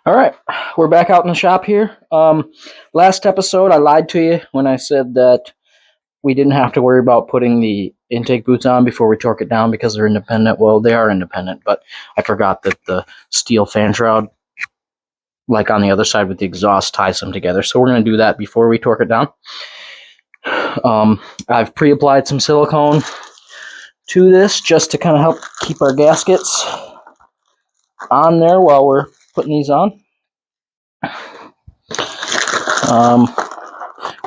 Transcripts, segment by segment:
All right, we're back out in the shop here. Last episode, I lied to you when I said that we didn't have to worry about putting the intake boots on before we torque it down because they're independent. Well, they are independent, but I forgot that the steel fan shroud, like on the other side with the exhaust, ties them together. So we're going to do that before we torque it down. I've pre-applied some silicone to this just to kind of help keep our gaskets on there while we're putting these on.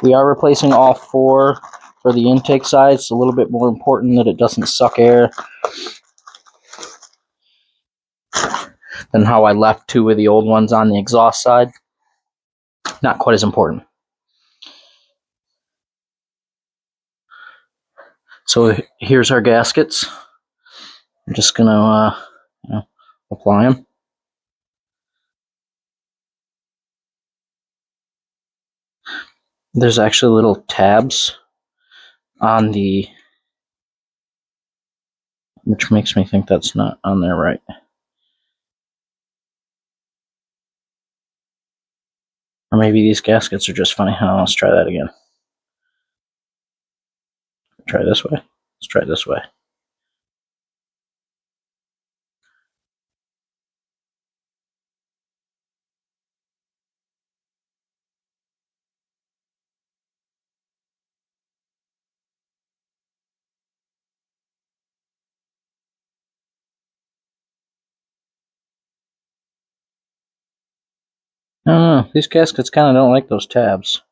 We are replacing all four for the intake side. It's a little bit more important that it doesn't suck air than how I left two of the old ones on the exhaust side. Not quite as important. So here's our gaskets. I'm just going to apply them. There's actually little tabs on the, which makes me think that's not on there right. Or maybe these gaskets are just funny. Let's try that again. Try this way. Let's try this way. I don't know. These gaskets kind of don't like those tabs.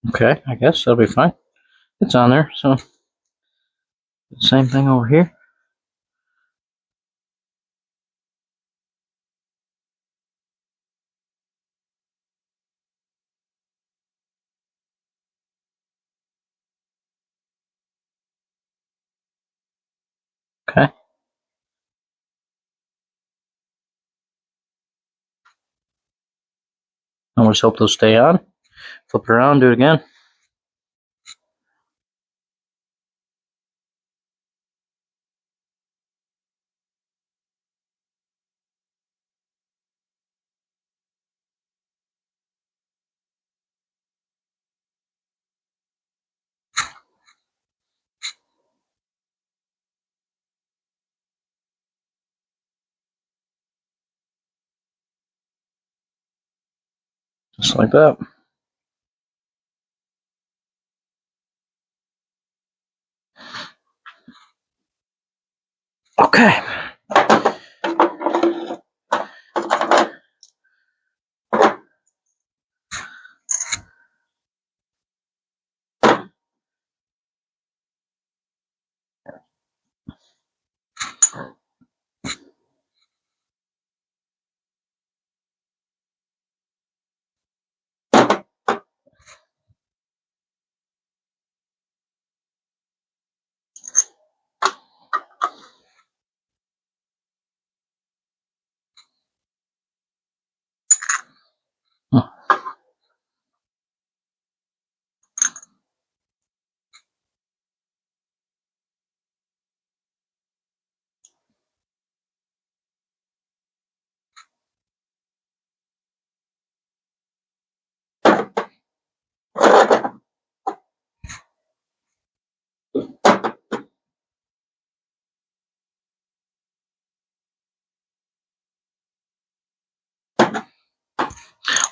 Okay, I guess that'll be fine. It's on there, so same thing over here. Okay. And we'll just hope those stay on. Flip it around, do it again. Just like that. Okay.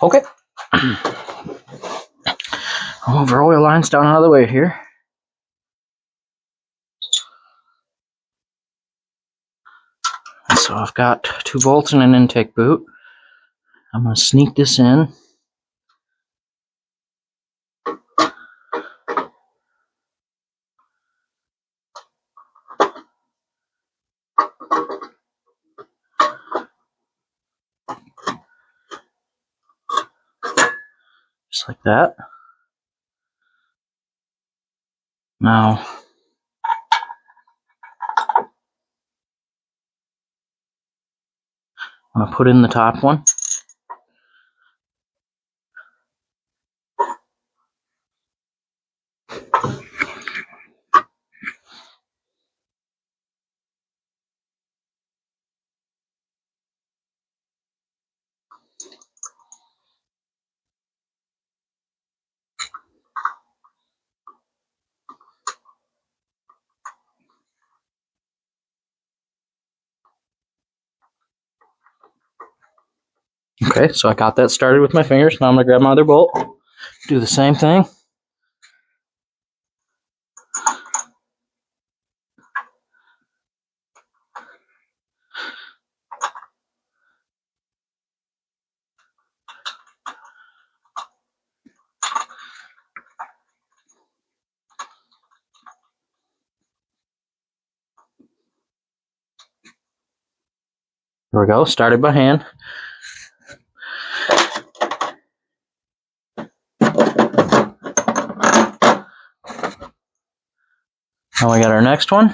Okay. I'll move our oil lines down out of the way here. So I've got 2 bolts and an intake boot. I'm going to sneak this in. Just like that. Now, I'm going to put in the top one. Okay, so I got that started with my fingers. Now I'm going to grab my other bolt, do the same thing. There we go, started by hand. Now we got our next one.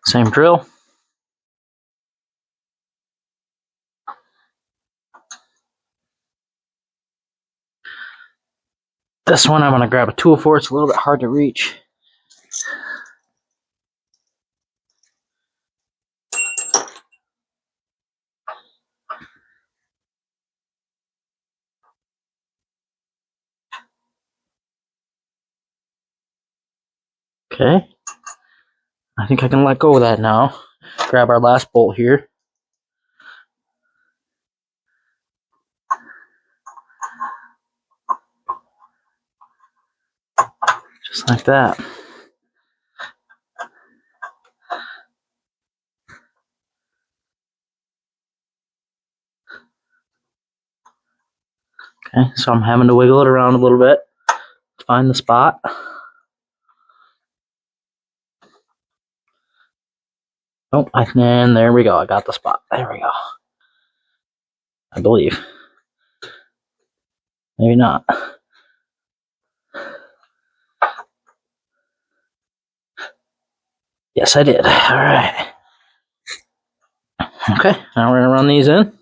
Same drill. This one I'm going to grab a tool for. It's a little bit hard to reach. Okay. I think I can let go of that now. Grab our last bolt here. Just like that. Okay, so I'm having to wiggle it around a little bit to find the spot. Oh, and there we go. I got the spot. There we go. I believe. Maybe not. Yes, I did. All right. Okay, now we're going to run these in.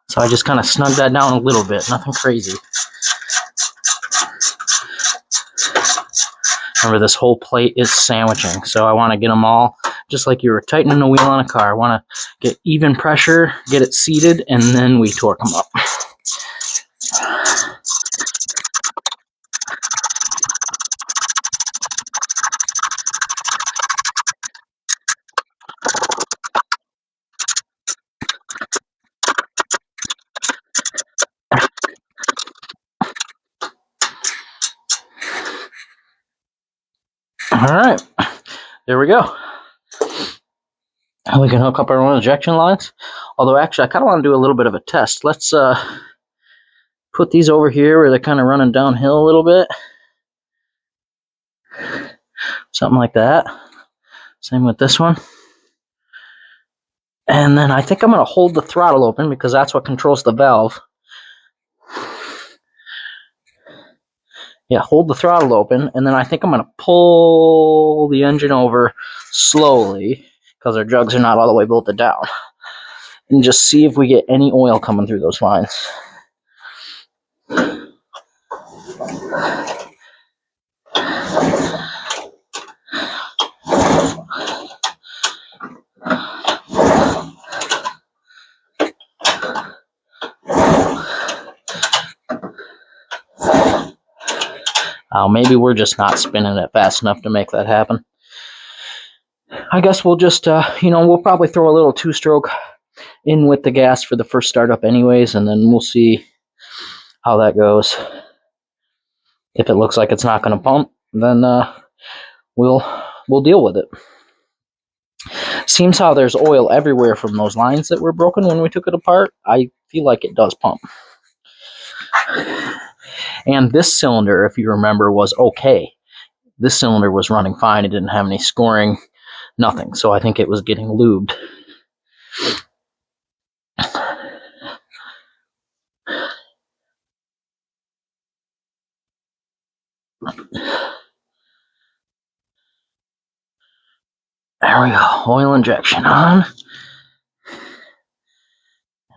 So I just kind of snug that down a little bit. Nothing crazy. Remember, this whole plate is sandwiching, so I want to get them all, just like you were tightening the wheel on a car. I want to get even pressure, get it seated, and then we torque them up. Alright, there we go. We can hook up our own ejection lines. Although, actually, I kind of want to do a little bit of a test. Let's put these over here where they're kind of running downhill a little bit. Something like that. Same with this one. And then I think I'm going to hold the throttle open because that's what controls the valve. Yeah, hold the throttle open, and then I think I'm going to pull the engine over slowly because our jugs are not all the way bolted down. And just see if we get any oil coming through those lines. Maybe we're just not spinning it fast enough to make that happen. I guess we'll just, we'll probably throw a little two-stroke in with the gas for the first startup anyways, and then we'll see how that goes. If it looks like it's not going to pump, then we'll deal with it. Seems how there's oil everywhere from those lines that were broken when we took it apart. I feel like it does pump. And this cylinder, if you remember, was okay. This cylinder was running fine. It didn't have any scoring, nothing. So I think it was getting lubed. There we go. Oil injection on.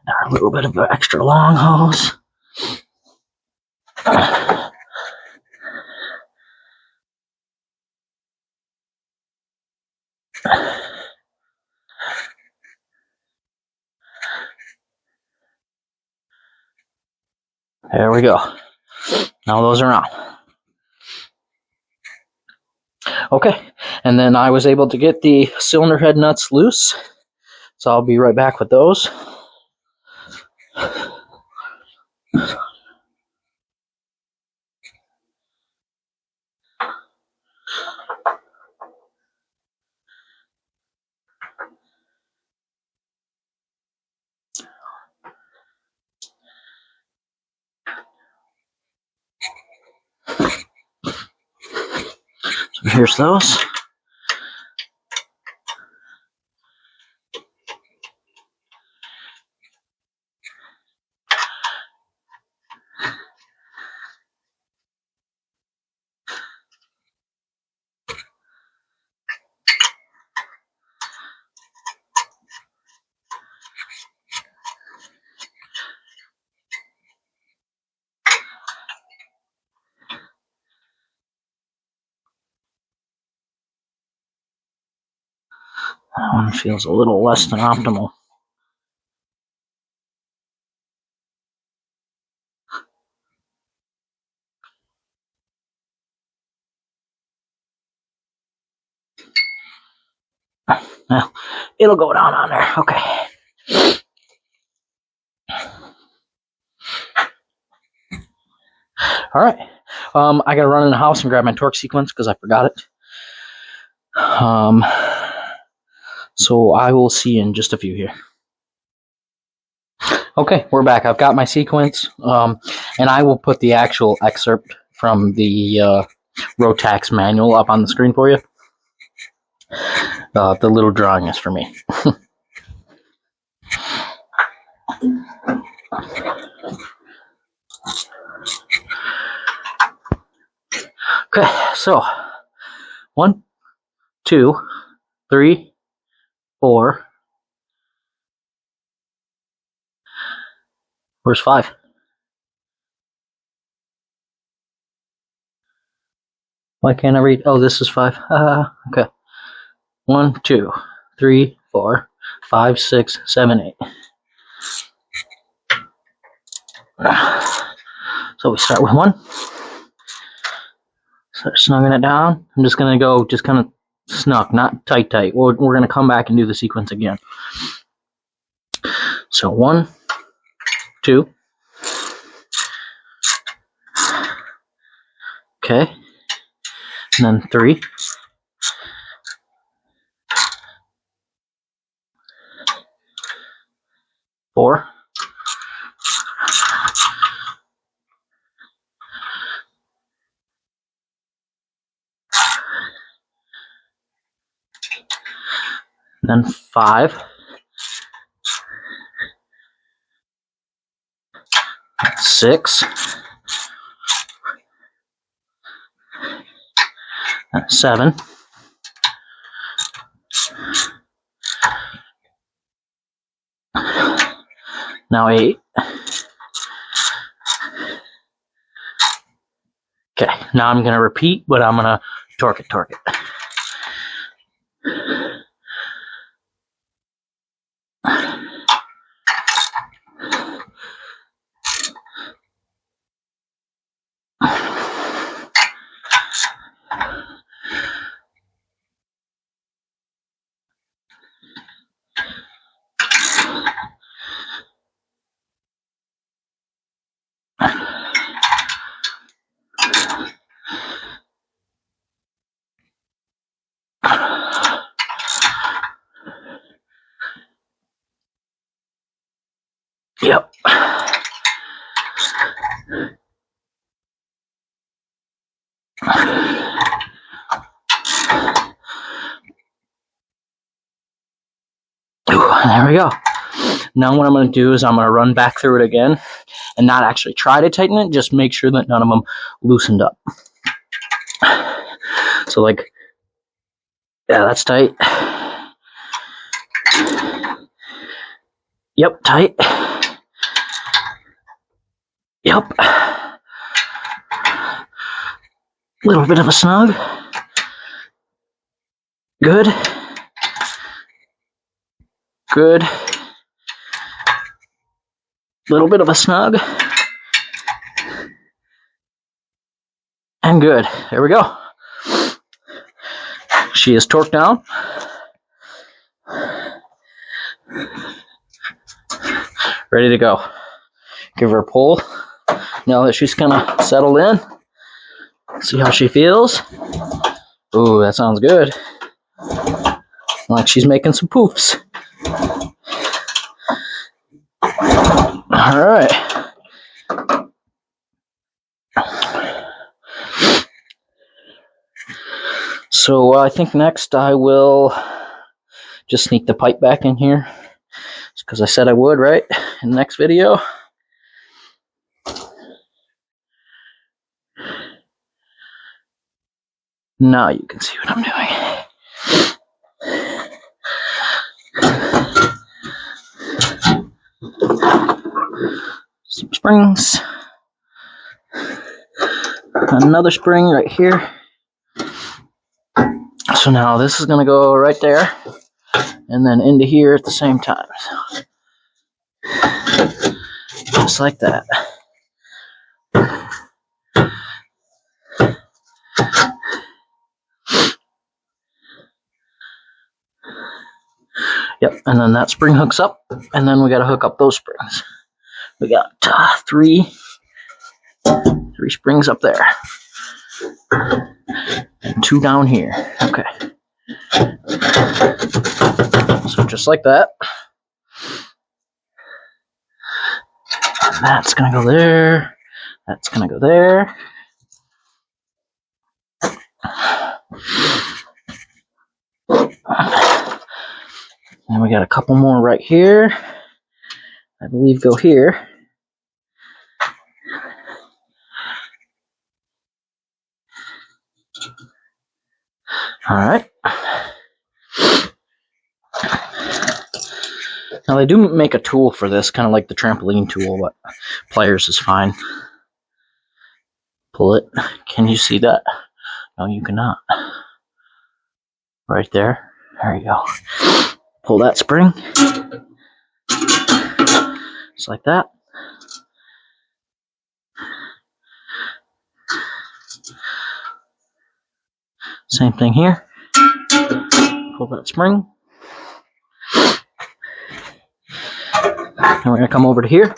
And a little bit of extra long hose. There we go. Now those are on. Okay, and then I was able to get the cylinder head nuts loose, so I'll be right back with those. So here's those. That one feels a little less than optimal. Well, it'll go down on there. Okay. All right. I gotta run in the house and grab my torque sequence because I forgot it. So I will see you in just a few here. Okay, we're back. I've got my sequence, and I will put the actual excerpt from the Rotax manual up on the screen for you. The little drawing is for me. Okay, so 1, 2, 3, 4. Where's 5? Why can't I read? Oh, this is 5. Okay. 1, 2, 3, 4, 5, 6, 7, 8. So we start with 1. Start snugging it down. I'm just going to go just kind of snug, not tight. We're going to come back and do the sequence again. So 1, 2. Okay. And then 3. 4. 5. 6. 7. Now 8. Okay, now I'm going to repeat, but I'm going to torque it. Yep. There we go. Now what I'm going to do is I'm going to run back through it again and not actually try to tighten it, just make sure that none of them loosened up. So like, yeah, that's tight. Yep, tight. Yep. Little bit of a snug. Good. Good. Little bit of a snug. And good. There we go. She is torqued down. Ready to go. Give her a pull. Now that she's kind of settled in. See how she feels. Ooh, that sounds good. Like she's making some poofs. Alright. So I think next I will just sneak the pipe back in here. Because I said I would, right? In the next video. Now you can see what I'm doing. Some springs. Another spring right here. So now this is going to go right there. And then into here at the same time. Just like that. Yep, and then that spring hooks up, and then we got to hook up those springs. We got three springs up there, and 2 down here. Okay, so just like that. That's gonna go there. That's gonna go there. And we got a couple more right here. I believe go here. All right. Now they do make a tool for this, kind of like the trampoline tool, but pliers is fine. Pull it. Can you see that? No, you cannot. Right there. There you go. Pull that spring. Just like that. Same thing here. Pull that spring. And we're going to come over to here.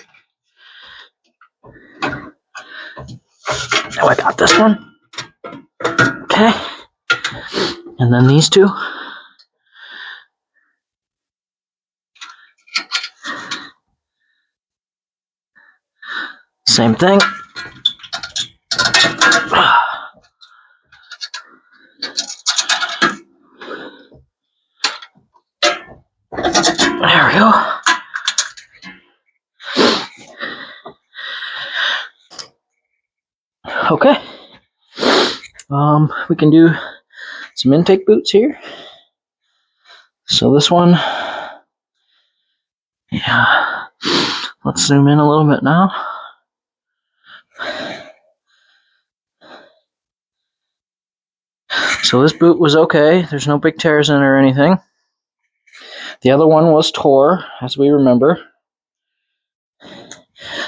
Now I got this one. Okay. And then these two. Same thing. There we go. Okay. We can do some intake boots here. So this one, yeah. Let's zoom in a little bit now. So this boot was okay. There's no big tears in it or anything. The other one was tore, as we remember.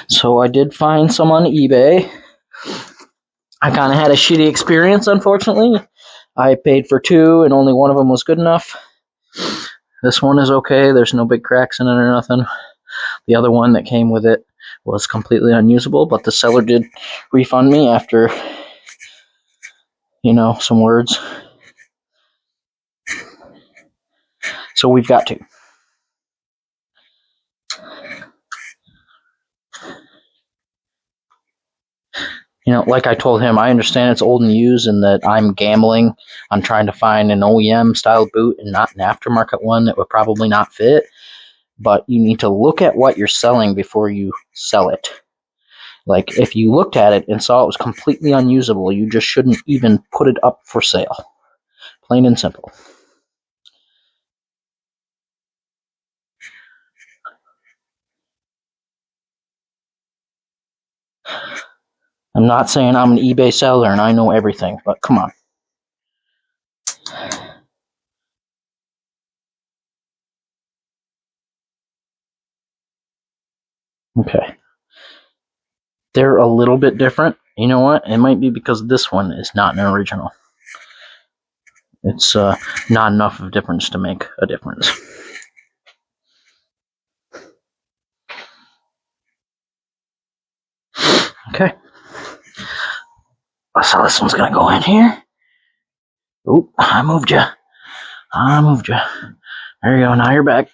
So I did find some on eBay. I kind of had a shitty experience, unfortunately. I paid for 2, and only one of them was good enough. This one is okay. There's no big cracks in it or nothing. The other one that came with it was completely unusable, but the seller did refund me after, some words. So we've got 2. like I told him, I understand it's old and used and that I'm gambling on trying to find an OEM style boot and not an aftermarket one that would probably not fit. But you need to look at what you're selling before you sell it. Like, if you looked at it and saw it was completely unusable, you just shouldn't even put it up for sale. Plain and simple. I'm not saying I'm an eBay seller and I know everything, but come on. Okay. They're a little bit different. You know what? It might be because this one is not an original. It's not enough of a difference to make a difference. Okay. So this one's going to go in here. Oop, I moved you. There you go. Now you're back.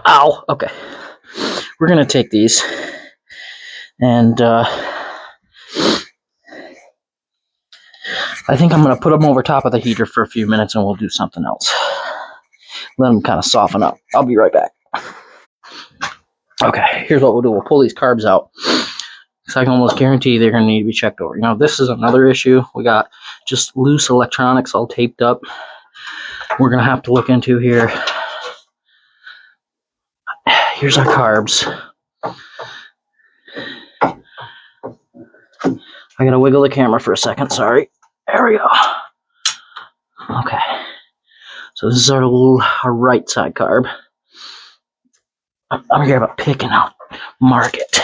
Ow. Okay. We're going to take these and I think I'm going to put them over top of the heater for a few minutes and we'll do something else. Let them kind of soften up. I'll be right back. Okay, here's what we'll do. We'll pull these carbs out. So I can almost guarantee they're going to need to be checked over. This is another issue. We got just loose electronics all taped up. We're going to have to look into here. Here's our carbs. I got to wiggle the camera for a second. Sorry. There we go. Okay. So this is our right side carb. I'm going to grab a pick and I'll mark it.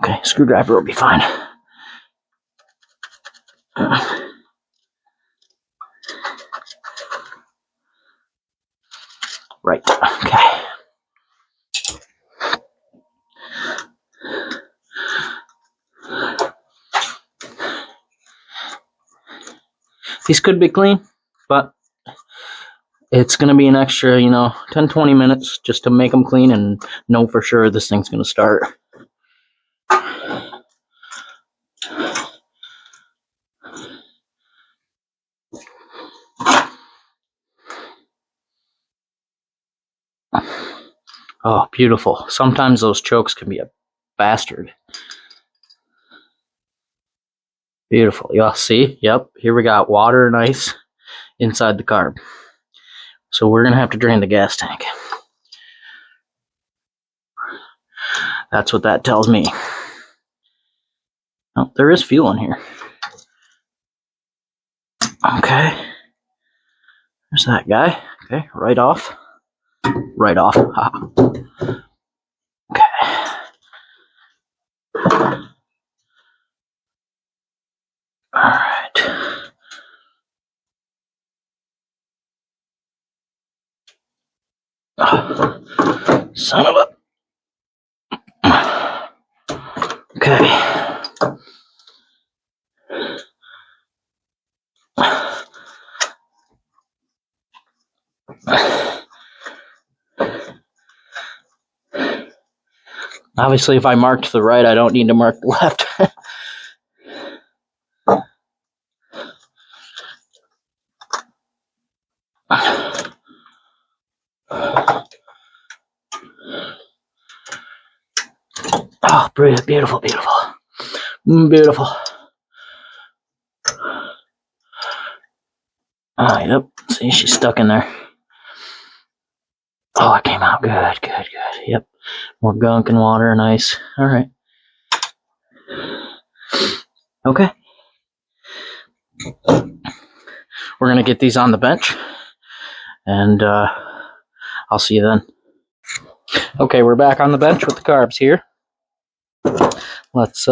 Okay, screwdriver will be fine. Right, okay. These could be clean, but it's going to be an extra, 10, 20 minutes just to make them clean and know for sure this thing's going to start. Oh, beautiful. Sometimes those chokes can be a bastard. Beautiful. Y'all see? Yep. Here we got water and ice inside the carb. So we're going to have to drain the gas tank. That's what that tells me. Oh, there is fuel in here. Okay. There's that guy. Okay, right off. Right off. Ha. Okay. Alright. Oh, son of a... Okay. Obviously, if I mark to the right, I don't need to mark the left. Oh, beautiful, beautiful. Beautiful. Oh, yep. See, she's stuck in there. Oh, it came out good, good, good. Yep. More gunk and water and ice. All right. Okay. We're going to get these on the bench, and I'll see you then. Okay, we're back on the bench with the carbs here. Let's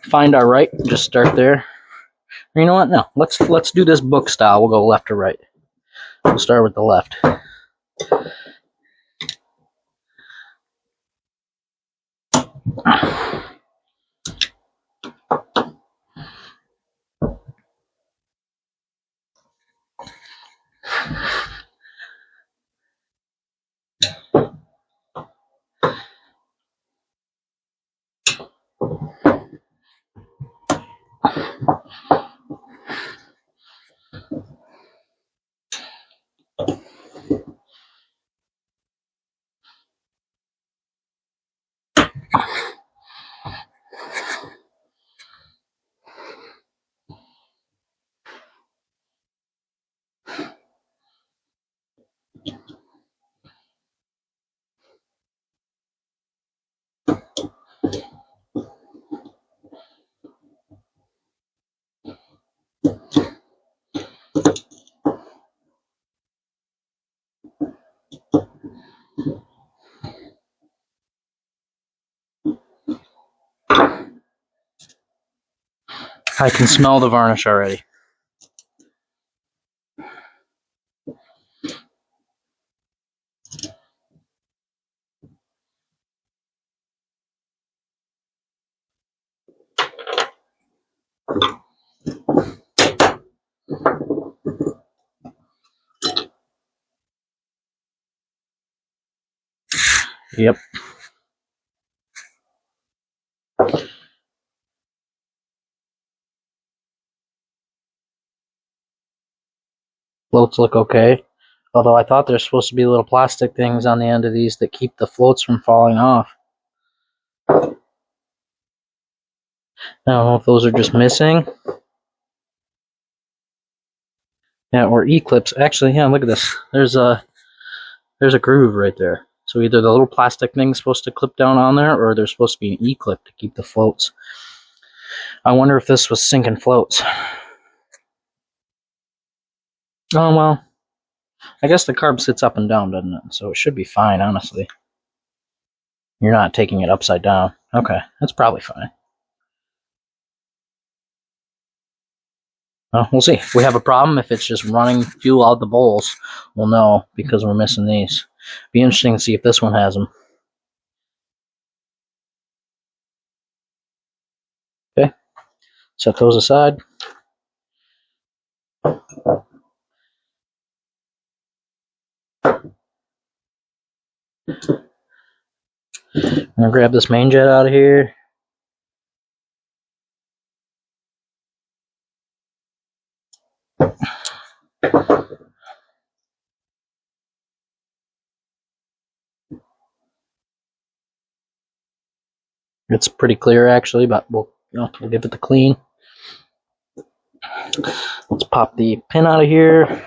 find our right. Just start there. You know what? No, let's do this book style. We'll go left to right. We'll start with the left. I can smell the varnish already. Yep. Floats look okay. Although I thought there's supposed to be little plastic things on the end of these that keep the floats from falling off. I don't know if those are just missing. Yeah, or E-clips. Actually, yeah, look at this. There's a groove right there. So either the little plastic thing's supposed to clip down on there, or there's supposed to be an E-clip to keep the floats. I wonder if this was sinking floats. Oh, well. I guess the carb sits up and down, doesn't it? So it should be fine, honestly. You're not taking it upside down. Okay, that's probably fine. Well, we'll see. If we have a problem, if it's just running fuel out the bowls, we'll know because we're missing these. Be interesting to see if this one has them. Okay, set those aside. I'm gonna grab this main jet out of here. It's pretty clear actually, but we'll give it the clean. Let's pop the pin out of here.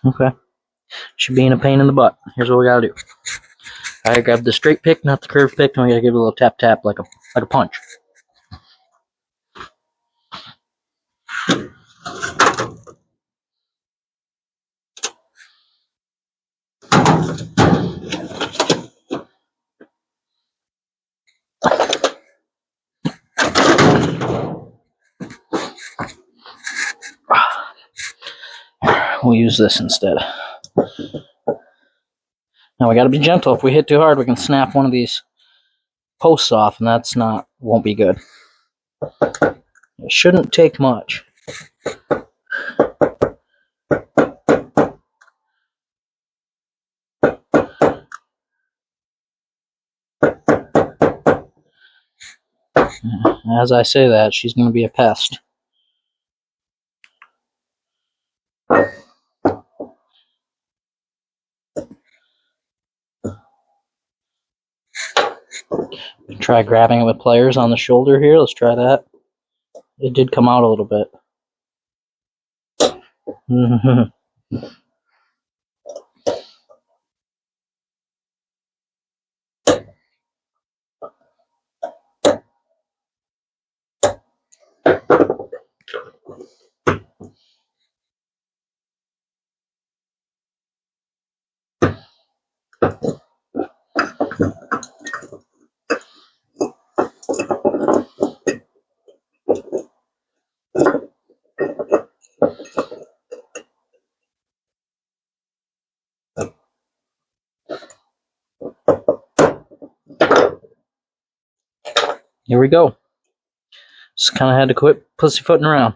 Okay. Should be in a pain in the butt. Here's what we gotta do. I grab the straight pick, not the curved pick, and we gotta give it a little tap tap like a punch. We'll use this instead. Now we gotta be gentle. If we hit too hard, we can snap one of these posts off, and won't be good. It shouldn't take much. As I say that, she's gonna be a pest. Try grabbing it with pliers on the shoulder here. Let's try that. It did come out a little bit. Here we go. Just kind of had to quit pussyfooting around.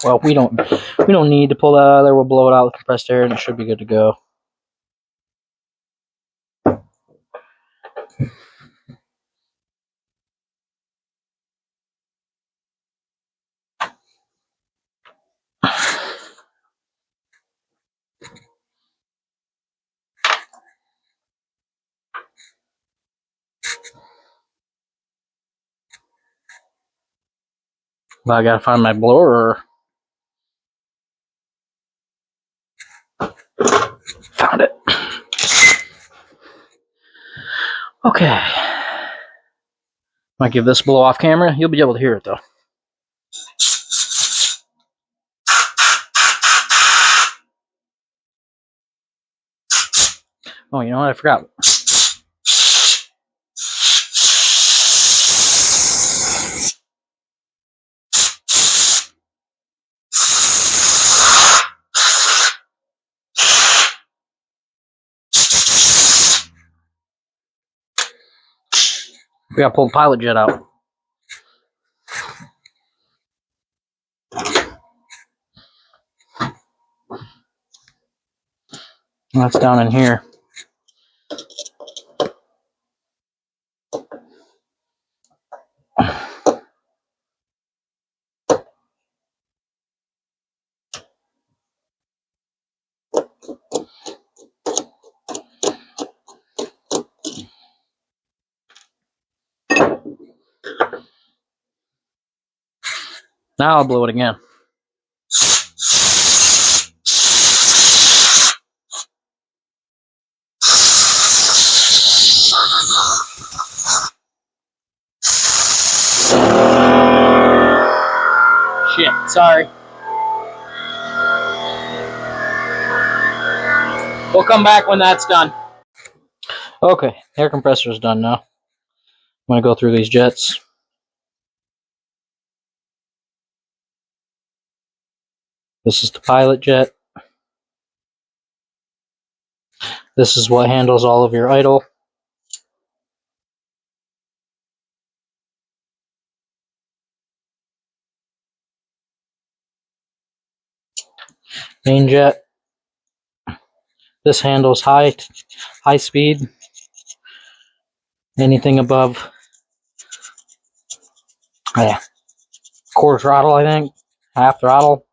Well, we don't need to pull that out of there. We'll blow it out with compressed air, and it should be good to go. But I gotta find my blower. Found it. Okay. Might give this a blow off camera. You'll be able to hear it though. Oh, you know what? I forgot. We gotta pull the pilot jet out. That's down in here. Now I'll blow it again. Shit, sorry. We'll come back when that's done. Okay, air compressor is done now. I'm gonna go through these jets. This is the pilot jet. This is what handles all of your idle. Main jet. This handles high speed. Anything above quarter throttle, I think. Half throttle.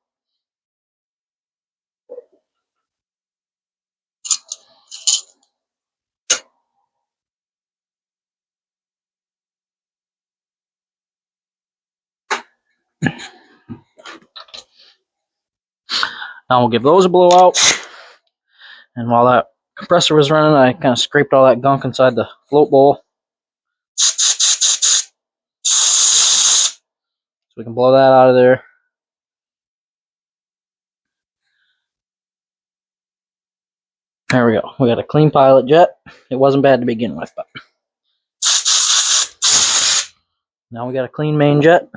Now we'll give those a blowout. And while that compressor was running, I kind of scraped all that gunk inside the float bowl. So we can blow that out of there. There we go. We got a clean pilot jet. It wasn't bad to begin with, but now we got a clean main jet.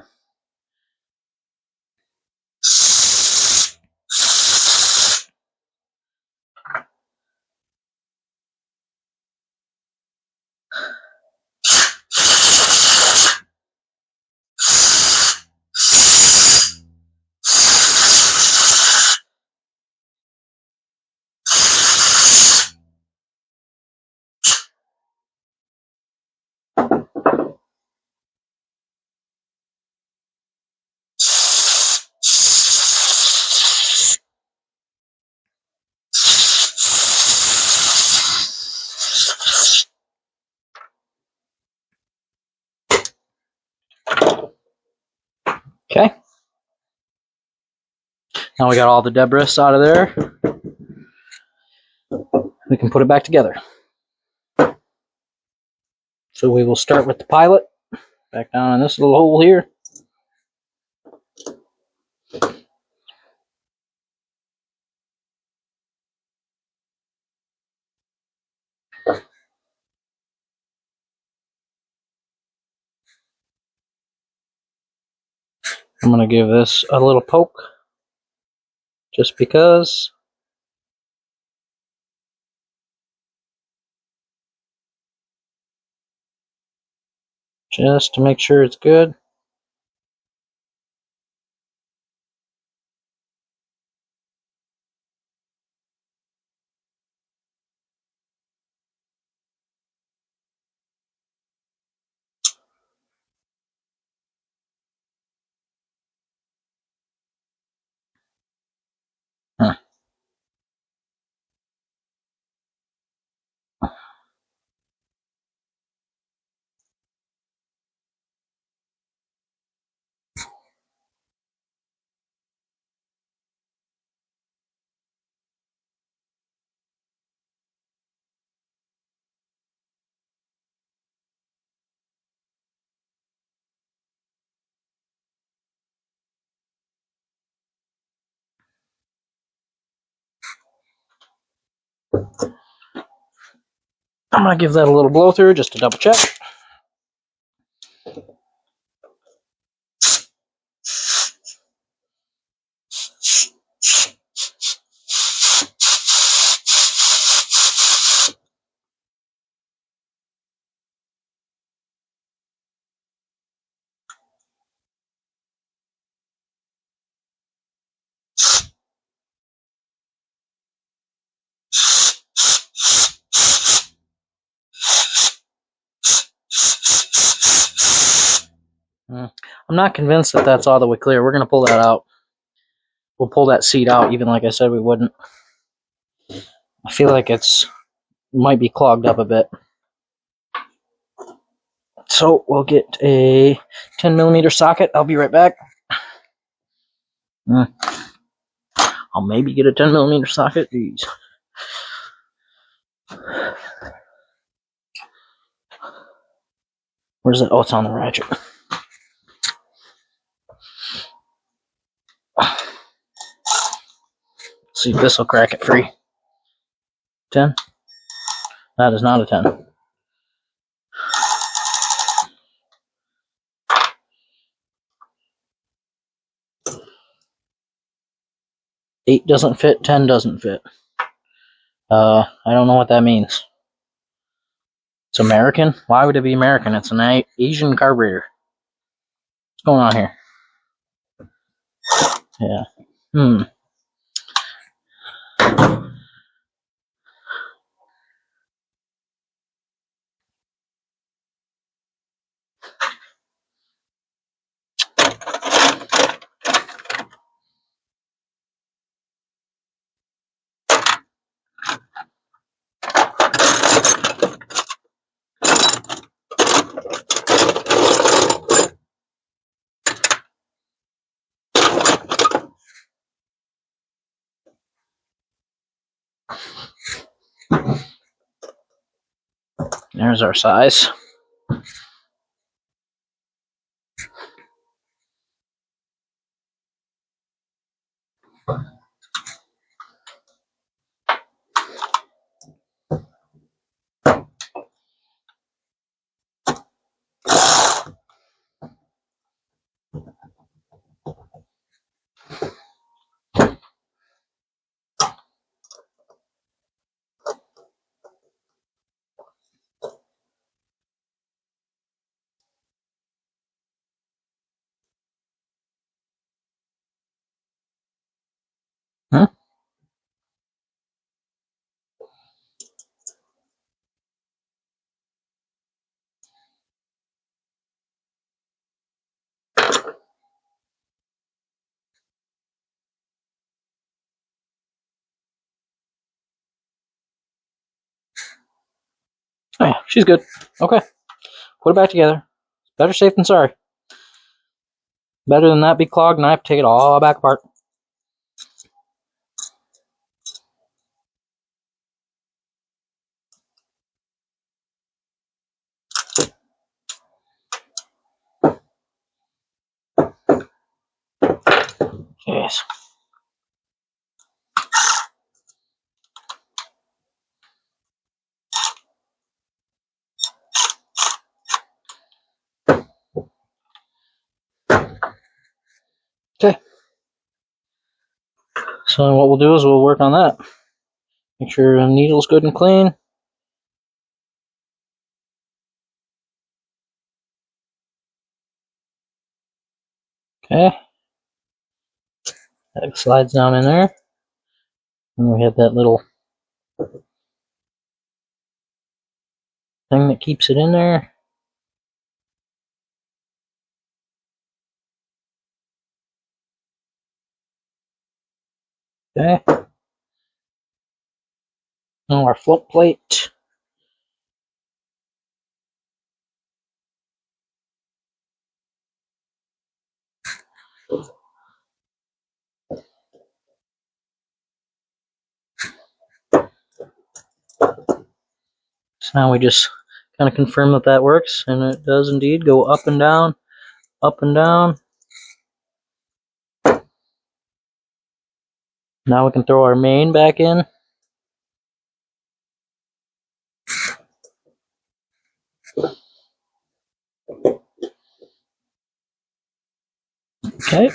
Okay. Now we got all the debris out of there. We can put it back together. So we will start with the pilot. Back down in this little hole here. I'm going to give this a little poke. Just because. Just to make sure it's good. I'm going to give that a little blow through just to double check. I'm not convinced that that's all the way clear. We're going to pull that out. We'll pull that seat out, even like I said we wouldn't. I feel like it's might be clogged up a bit. So we'll get a 10 millimeter socket. I'll be right back. I'll maybe get a 10 millimeter socket. Jeez. Where's it? Oh, it's on the ratchet. See if this will crack it free. 10? That is not a 10. Eight doesn't fit, 10 doesn't fit. I don't know what that means. It's American? Why would it be American? It's an Asian carburetor. What's going on here? Yeah. There's our size. Huh? Oh yeah, she's good. Okay. Put it back together. Better safe than sorry. Better than that be clogged and I have to take it all back apart. Yes. Okay. So what we'll do is we'll work on that. Make sure the needle's good and clean. Okay. That slides down in there. And we have that little thing that keeps it in there. Okay. Now our float plate. So now we just kind of confirm that that works, and it does indeed go up and down, up and down. Now we can throw our main back in. Okay.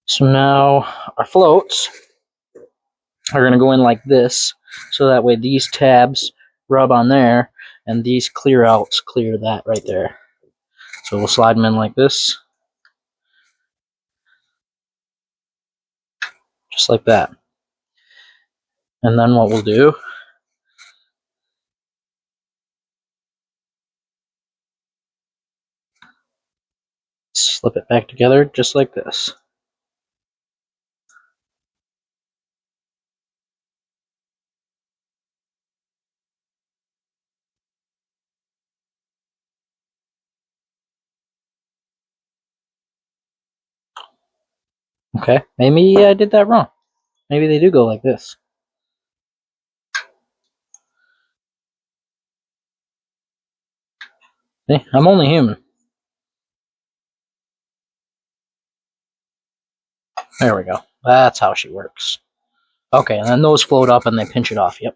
So now our floats are going to go in like this, so that way these tabs rub on there, and these clear outs clear that right there. So we'll slide them in like this, just like that. And then what we'll do is slip it back together just like this. Okay, maybe I did that wrong. Maybe they do go like this. See, I'm only human. There we go. That's how she works. Okay, and then those float up and they pinch it off. Yep.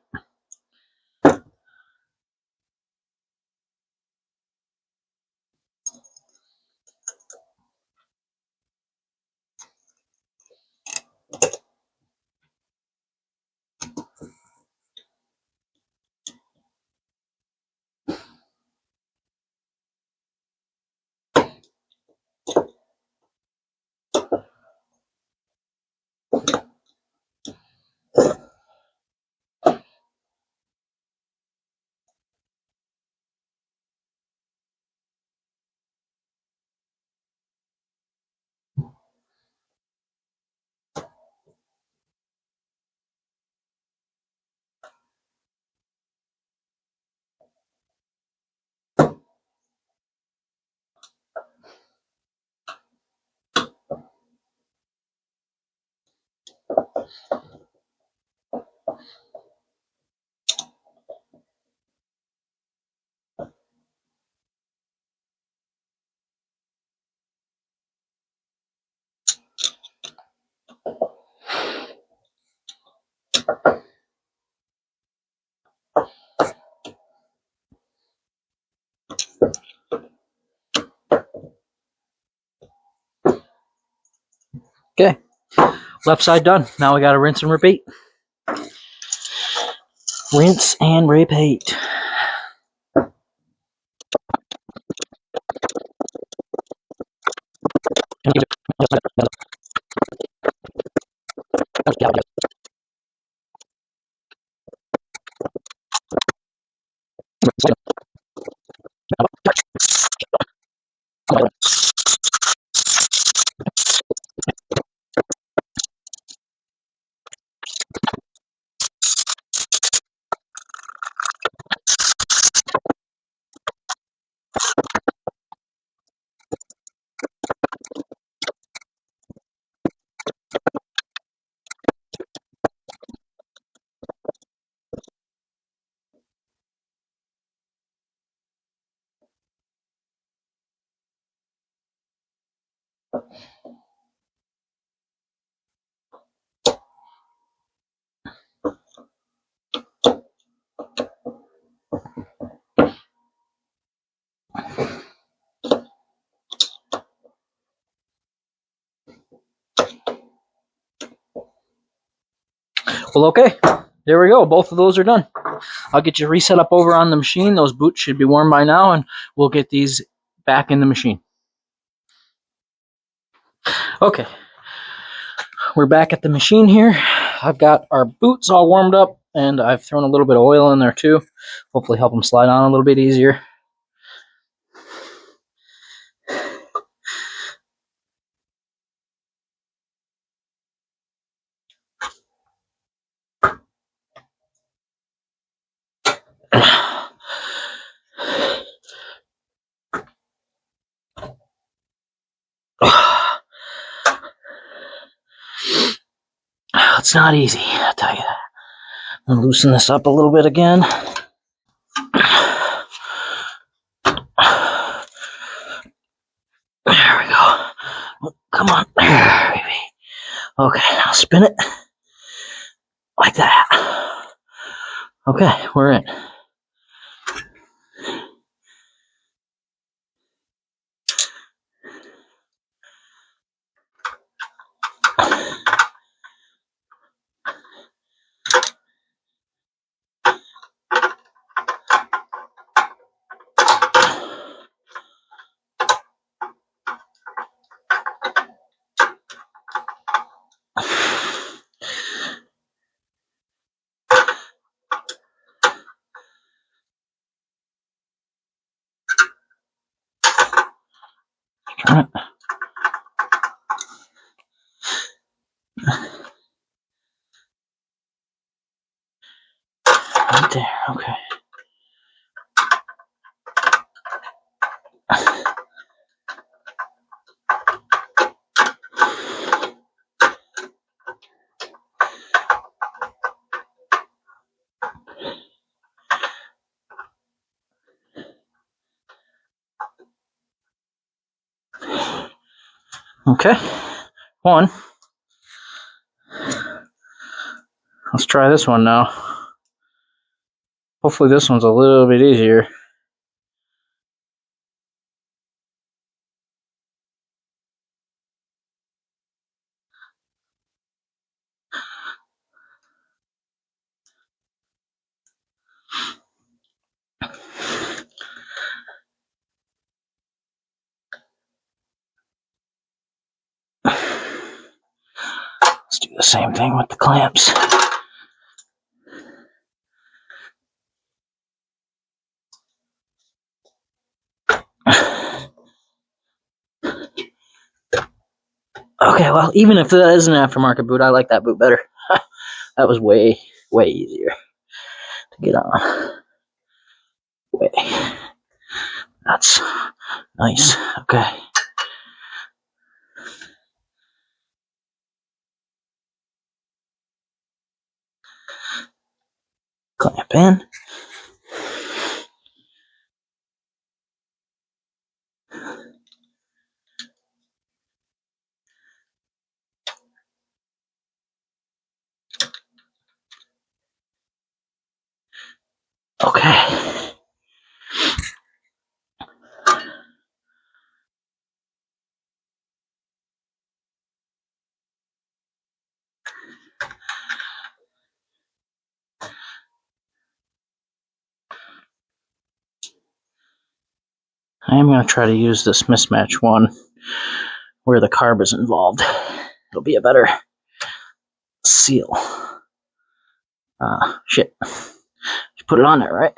Okay, left side done. Now we gotta rinse and repeat. Rinse and repeat. Well, okay, there we go. Both of those are done. I'll get you reset up over on the machine. Those boots should be warm by now, and we'll get these back in the machine. Okay, we're back at the machine here. I've got our boots all warmed up, and I've thrown a little bit of oil in there too. Hopefully help them slide on a little bit easier. It's not easy, I'll tell you that. I'm gonna loosen this up a little bit again. There we go. Come on, there, baby. Okay, now spin it like that. Okay, we're in. there. Okay. Okay. One. Let's try this one now. Hopefully this one's a little bit easier. Let's do the same thing with the clamps. Okay, well, even if that is an aftermarket boot, I like that boot better. That was way, way easier to get on. Way. That's nice. Okay. Clamp in. Okay. I am going to try to use this mismatch one where the carb is involved. It'll be a better seal. Shit. Just put it on there, right?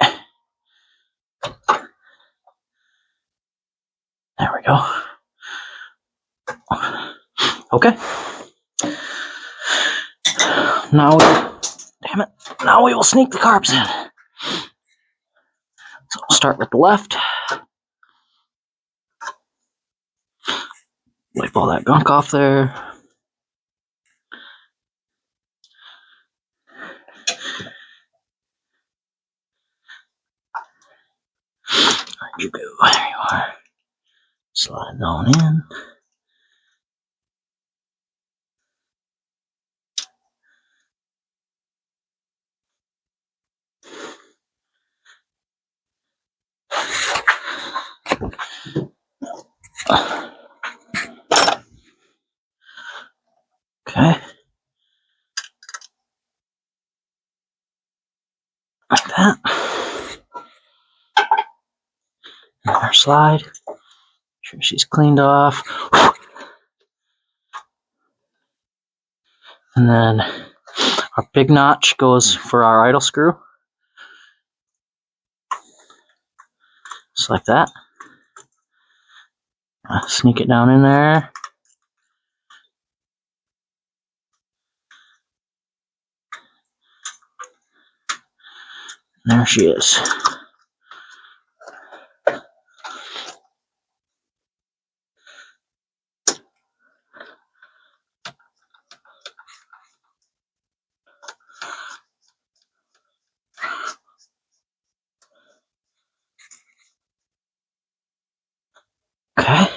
There we go. Okay. Now, damn it. Now we will sneak the carbs in. So we'll start with the left. Wipe all that gunk off there. Where'd you go? There you are. Slide it on in. Okay. Like that. Another slide. Make sure she's cleaned off. And then our big notch goes for our idle screw. Just like that. Sneak it down in there. There she is. Okay.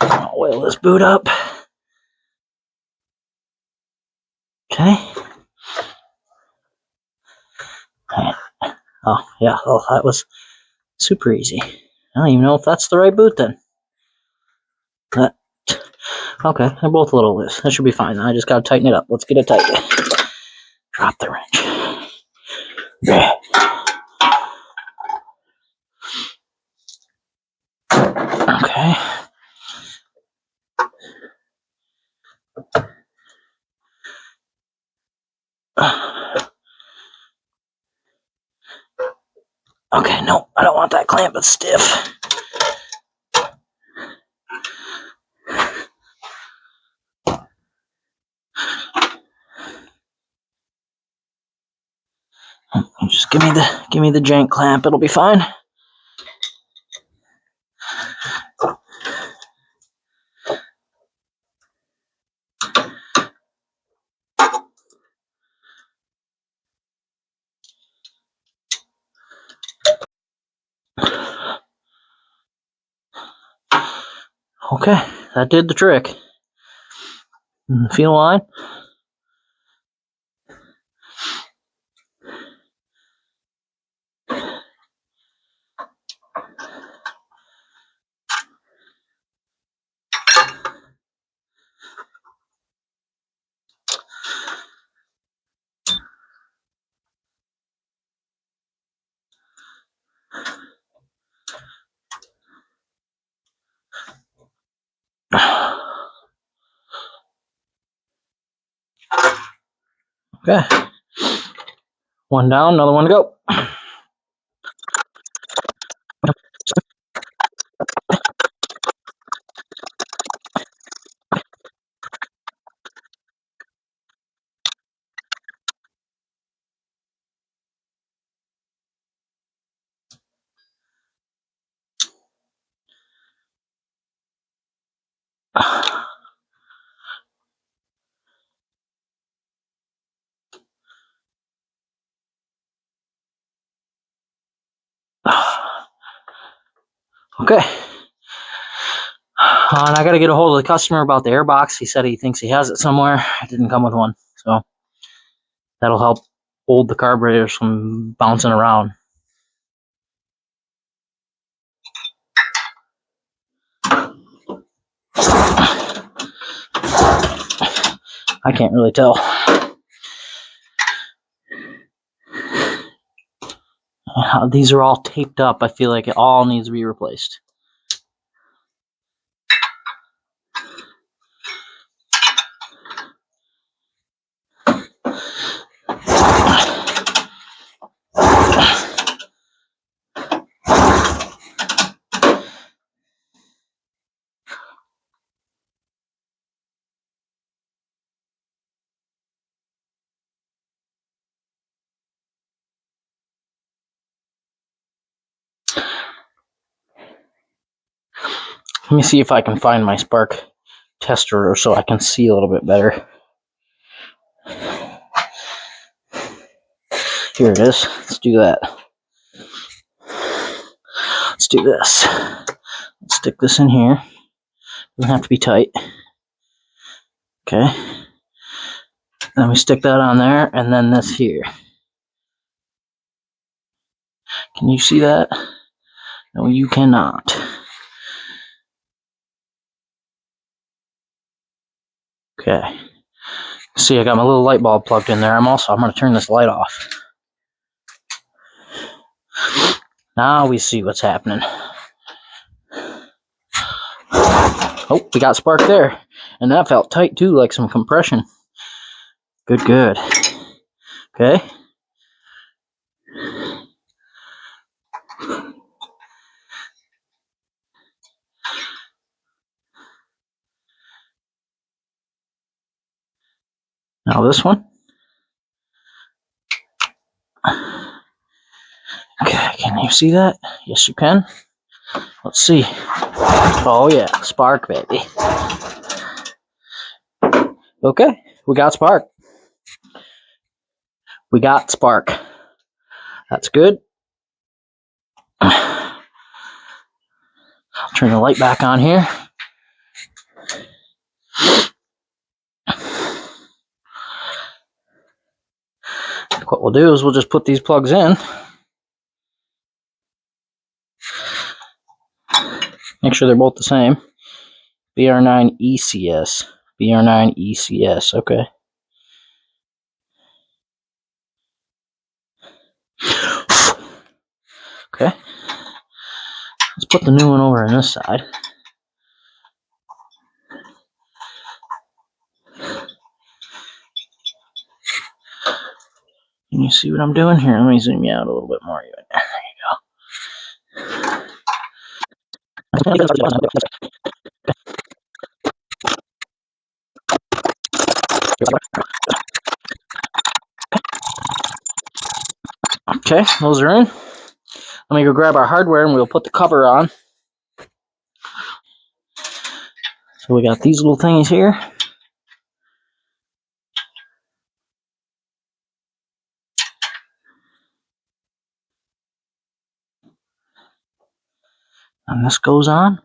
I'll oil this boot up. Okay. Oh, yeah. Oh, that was super easy. I don't even know if that's the right boot then. That, okay, they're both a little loose. That should be fine. I just gotta tighten it up. Let's get it tight. Drop the wrench. There. Okay. Okay, no, I don't want that clamp. It's stiff. Just give me the jank clamp. It'll be fine. Okay, that did the trick. Feel line? Okay. One down, another one to go. Okay. And I got to get a hold of the customer about the air box. He said he thinks he has it somewhere. It didn't come with one. So that'll help hold the carburetors from bouncing around. I can't really tell. These are all taped up. I feel like it all needs to be replaced. Let me see if I can find my spark tester so I can see a little bit better. Here it is. Let's do that. Let's do this. Let's stick this in here. Doesn't have to be tight. Okay. Then we stick that on there, and then this here. Can you see that? No, you cannot. Okay. See, I got my little light bulb plugged in there. I'm going to turn this light off. Now we see what's happening. Oh, we got spark there. And that felt tight too, like some compression. Good. Okay. Now this one. Okay, can you see that? Yes, you can. Let's see. Oh yeah, spark, baby. Okay, we got spark. We got spark. That's good. I'll turn the light back on here. What we'll do is we'll just put these plugs in. Make sure they're both the same. BR9 ECS. BR9 ECS. Okay. Okay. Let's put the new one over on this side. Can you see what I'm doing here? Let me zoom you out a little bit more. There you go. Okay, those are in. Let me go grab our hardware and we'll put the cover on. So we got these little thingies here. And this goes on.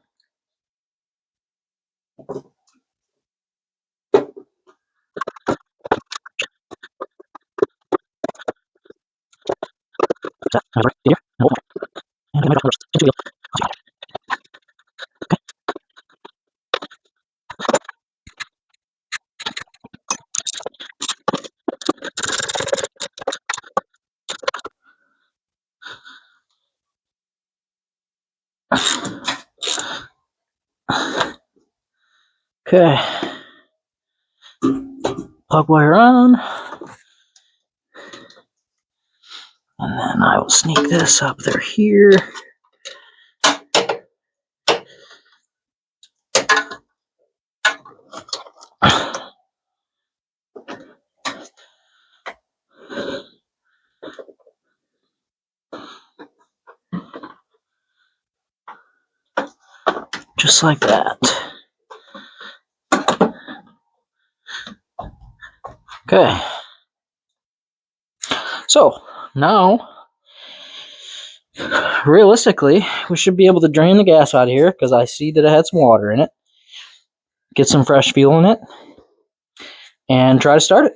Okay. Plug wire on. And then I will sneak this up there here. Just like that. Okay. So, now, realistically, we should be able to drain the gas out of here because I see that it had some water in it. Get some fresh fuel in it. And try to start it.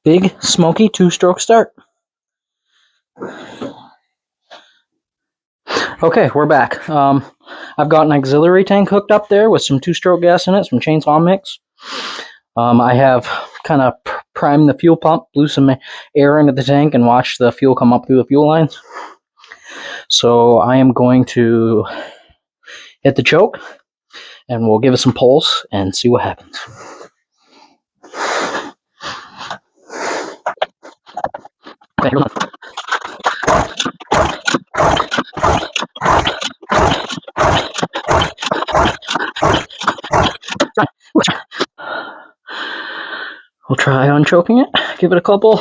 Big, smoky, 2-stroke start. Okay, we're back. I've got an auxiliary tank hooked up there with some 2-stroke gas in it, some chainsaw mix. I have kind of primed the fuel pump, blew some air into the tank, and watched the fuel come up through the fuel lines. So I am going to hit the choke, and we'll give it some pulse and see what happens. Okay, here we go. We'll try unchoking it. Give it a couple.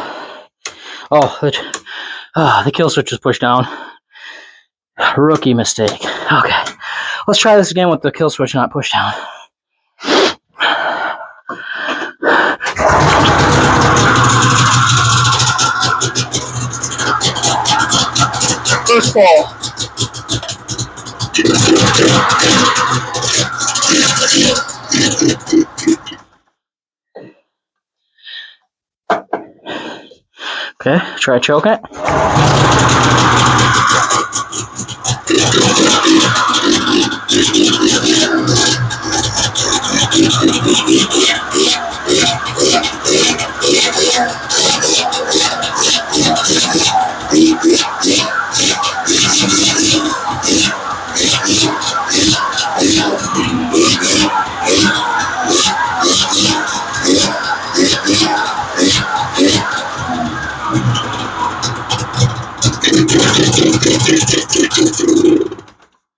Oh, the kill switch was pushed down. Rookie mistake. Okay, let's try this again with the kill switch not pushed down. First ball. Okay, try choking it.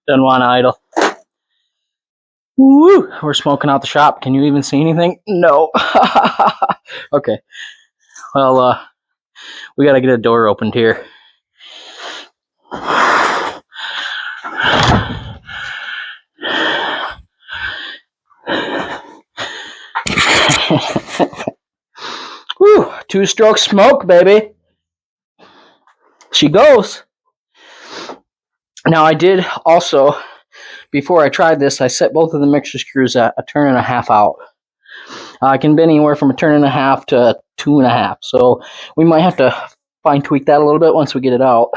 Doesn't want to idle. Woo! We're smoking out the shop. Can you even see anything? No. Okay. Well, we gotta get a door opened here. Woo! 2-stroke smoke, baby. She goes. Now I did also, before I tried this, I set both of the mixture screws at 1.5 turns out. It can be anywhere from 1.5 turns to 2.5. So we might have to fine tweak that a little bit once we get it out.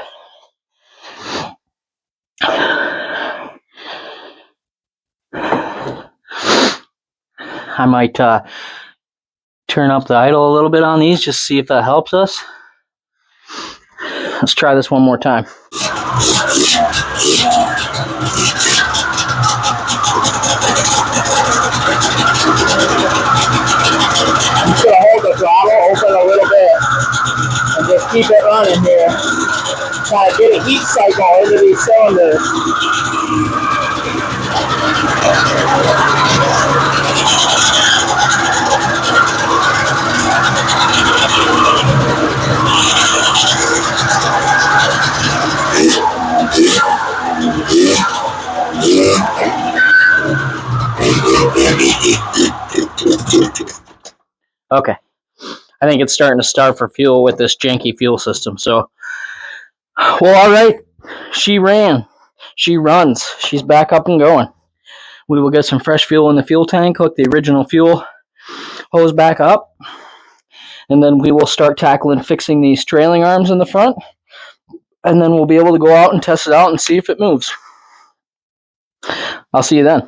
I might turn up the idle a little bit on these, just see if that helps us. Let's try this one more time. I'm just going to hold the throttle open a little bit and just keep it running here. Kind of get a heat cycle into these cylinders. Okay. I think it's starting to starve for fuel with this janky fuel system. So, well, all right. She ran. She runs. She's back up and going. We will get some fresh fuel in the fuel tank, hook the original fuel hose back up, and then we will start tackling fixing these trailing arms in the front, and then we'll be able to go out and test it out and see if it moves. I'll see you then.